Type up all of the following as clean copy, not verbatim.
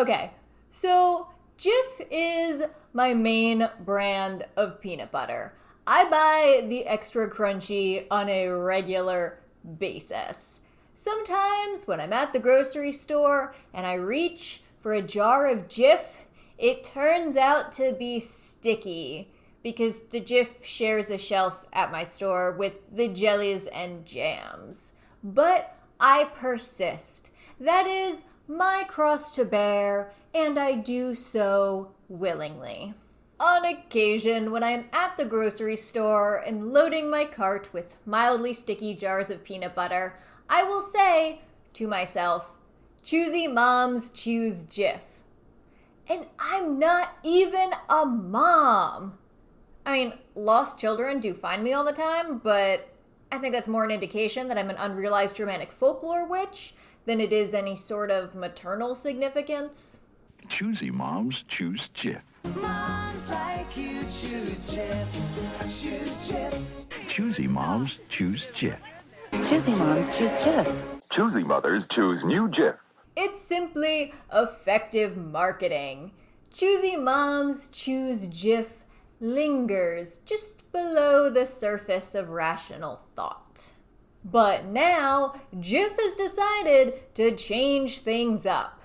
Okay, so Jif is my main brand of peanut butter. I buy the extra crunchy on a regular basis. Sometimes when I'm at the grocery store and I reach for a jar of Jif, it turns out to be sticky because the Jif shares a shelf at my store with the jellies and jams. But I persist. That is my cross to bear, and I do so willingly. On occasion, when I am at the grocery store and loading my cart with mildly sticky jars of peanut butter, I will say to myself, "Choosy moms choose Jif." And I'm not even a mom. I mean, lost children do find me all the time, but I think that's more an indication that I'm an unrealized Germanic folklore witch than it is any sort of maternal significance. Choosy moms choose Jif. Moms like you choose Jif. Choose Jif. Choosy moms choose Jif. Choosy moms choose Jif. Choosy mothers choose new Jif. It's simply effective marketing. Choosy moms choose Jif lingers just below the surface of rational thought. But now, Jif has decided to change things up.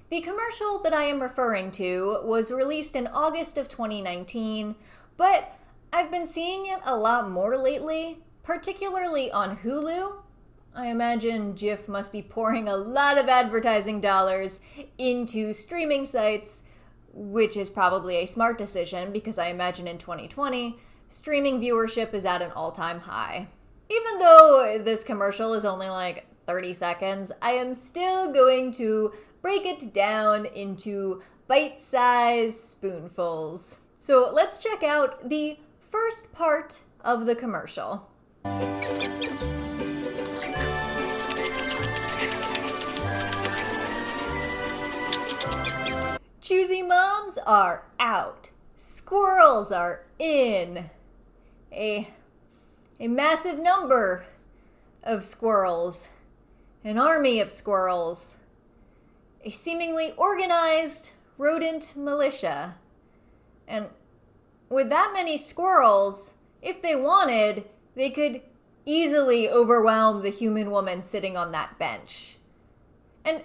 The commercial that I am referring to was released in August of 2019, but I've been seeing it a lot more lately, particularly on Hulu. I imagine Jif must be pouring a lot of advertising dollars into streaming sites, which is probably a smart decision because I imagine in 2020, streaming viewership is at an all-time high. Even though this commercial is only like 30 seconds, I am still going to break it down into bite-sized spoonfuls. So let's check out the first part of the commercial. Choosy moms are out. Squirrels are in. A massive number of squirrels. An army of squirrels. A seemingly organized rodent militia. And with that many squirrels, if they wanted, they could easily overwhelm the human woman sitting on that bench. And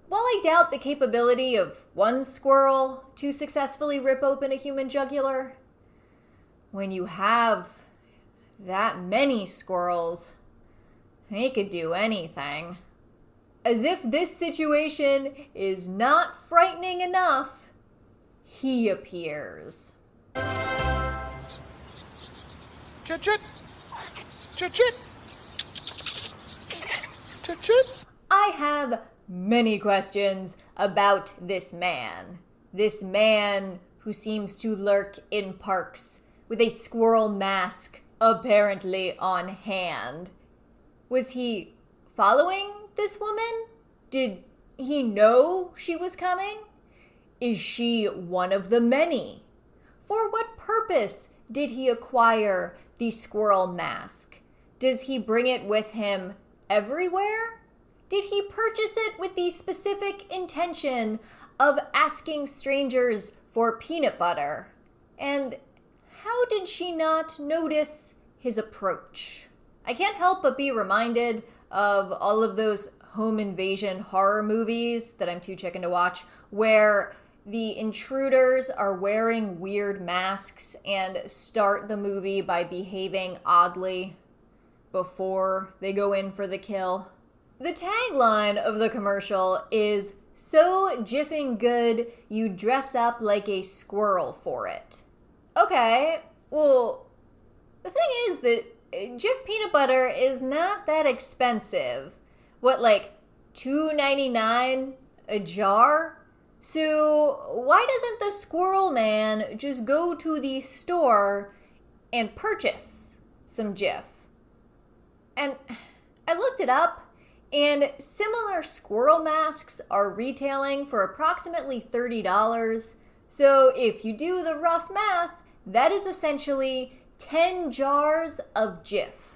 while I doubt the capability of one squirrel to successfully rip open a human jugular, when you have that many squirrels, they could do anything. As if this situation is not frightening enough, he appears. Chit-chit. Chit-chit. Chit-chit. I have many questions about this man. This man who seems to lurk in parks with a squirrel mask apparently on hand. Was he following this woman? Did he know she was coming? Is she one of the many? For what purpose did he acquire the squirrel mask? Does he bring it with him everywhere? Did he purchase it with the specific intention of asking strangers for peanut butter? And how did she not notice his approach? I can't help but be reminded of all of those home invasion horror movies that I'm too chicken to watch, where the intruders are wearing weird masks and start the movie by behaving oddly before they go in for the kill. The tagline of the commercial is, "So jiffing good, you dress up like a squirrel for it." Okay, well, the thing is that Jif peanut butter is not that expensive. What, like $2.99 a jar? So why doesn't the squirrel man just go to the store and purchase some Jif? And I looked it up, and similar squirrel masks are retailing for approximately $30. So if you do the rough math, that is essentially 10 jars of Jif.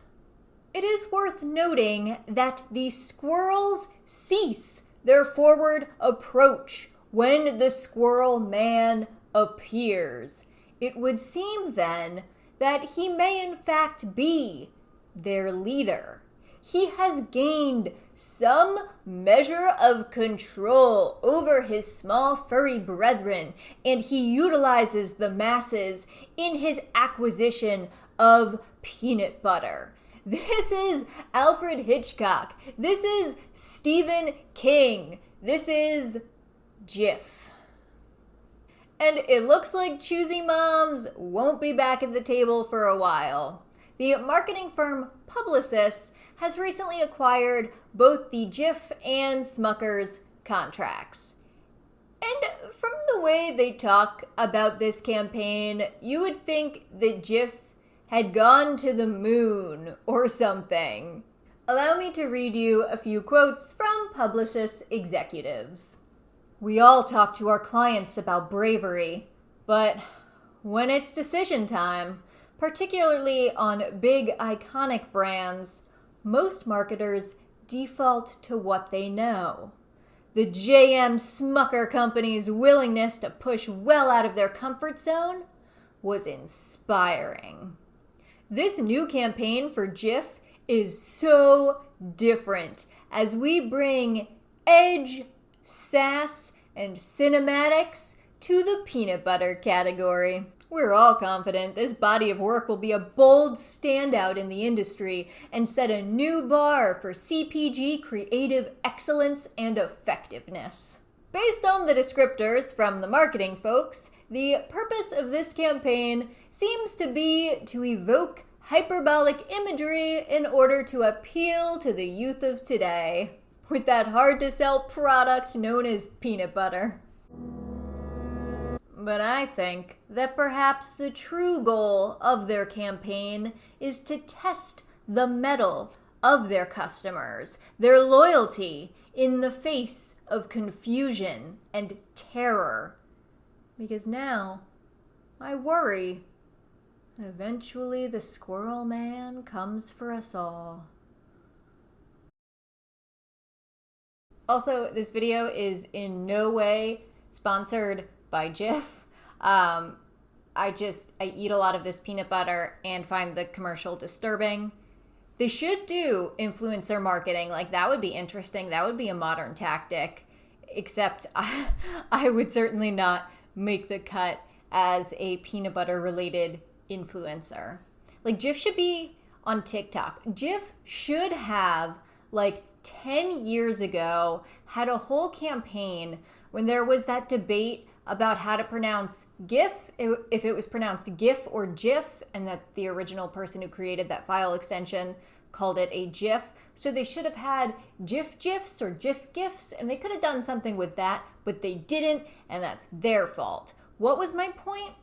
It is worth noting that the squirrels cease their forward approach when the Squirrel Man appears. It would seem then that he may in fact be their leader. He has gained some measure of control over his small furry brethren, and he utilizes the masses in his acquisition of peanut butter. This is Alfred Hitchcock. This is Stephen King. This is Jif. And it looks like Choosy Moms won't be back at the table for a while. The marketing firm Publicis has recently acquired both the Jif and Smucker's contracts. And from the way they talk about this campaign, you would think that Jif had gone to the moon or something. Allow me to read you a few quotes from Publicis executives. "We all talk to our clients about bravery, but when it's decision time, particularly on big iconic brands, most marketers default to what they know. The J.M. Smucker Company's willingness to push well out of their comfort zone was inspiring. This new campaign for Jif is so different as we bring edge, sass, and cinematics to the peanut butter category. We're all confident this body of work will be a bold standout in the industry and set a new bar for CPG creative excellence and effectiveness." Based on the descriptors from the marketing folks, the purpose of this campaign seems to be to evoke hyperbolic imagery in order to appeal to the youth of today, with that hard-to-sell product known as peanut butter. But I think that perhaps the true goal of their campaign is to test the mettle of their customers, their loyalty in the face of confusion and terror. Because now, I worry that eventually the Squirrel Man comes for us all. Also, this video is in no way sponsored by Jif. I eat a lot of this peanut butter and find the commercial disturbing. They should do influencer marketing. Like, that would be interesting. That would be a modern tactic. Except I would certainly not make the cut as a peanut butter related influencer. Like, Jif should be on TikTok. Jif should have, like, 10 years ago, had a whole campaign when there was that debate about how to pronounce GIF, if it was pronounced GIF or GIF, and that the original person who created that file extension called it a GIF. So they should have had GIF GIFs or GIF GIFs, and they could have done something with that, but they didn't, and that's their fault. What was my point?